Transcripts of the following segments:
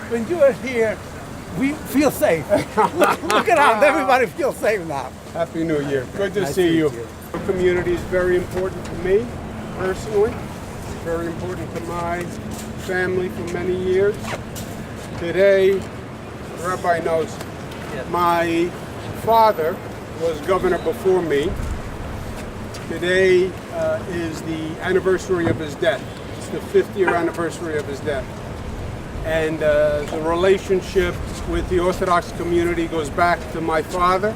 when you are here, we feel safe. Look around, everybody feels safe now. Happy New Year. Good to Nice see to you. meet you. The community is very important to me, personally. It's very important to my family for many years. Today, the rabbi knows, my father was governor before me. Today is the anniversary of his death. It's the 50th anniversary of his death. And the relationship with the Orthodox community goes back to my father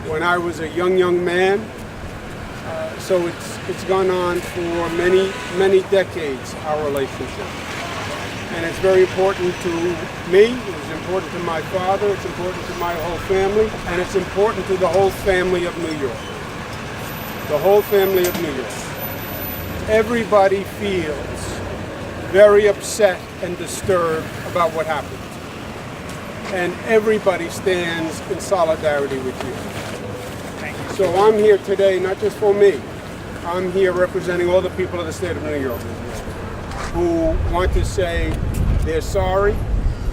when I was a young man. So it's gone on for many decades, our relationship. And it's very important to me, it's important to my father, it's important to my whole family, and it's important to the whole family of New York. The whole family of New York. Everybody feels very upset and disturbed about what happened. And everybody stands in solidarity with you. So I'm here today, not just for me. I'm here representing all the people of the state of New York who want to say they're sorry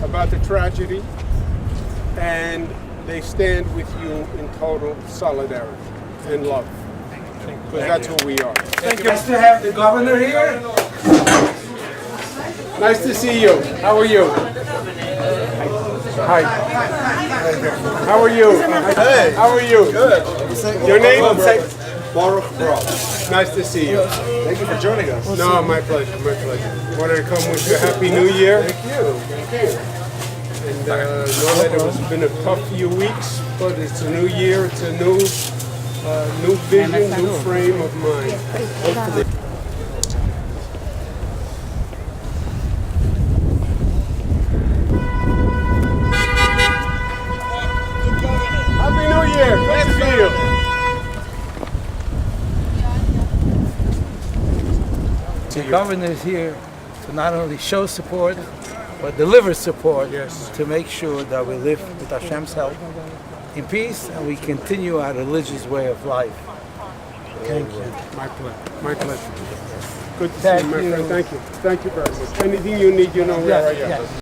about the tragedy and they stand with you in total solidarity and love. Because that's who we are. Thank you. Nice to have the governor here. Nice to see you. How are you? Hi. How are you? Hey. How are you? Good. Your name? Baruch Bro. Nice to see you. Thank you for joining us. No, my pleasure, my pleasure. Wanted to come wish you a Happy New Year. Thank you. And know that it has been a tough few weeks, but it's a new year, it's a new vision, new frame of mind. Hopefully. Happy New Year! Good to see you. The governor is here to not only show support, but deliver support to make sure that we live with Hashem's help in peace and we continue our religious way of life. Thank you. My pleasure. My pleasure. Good to see you, my friend. Thank you. Thank you very much. Anything you need, you know where I am.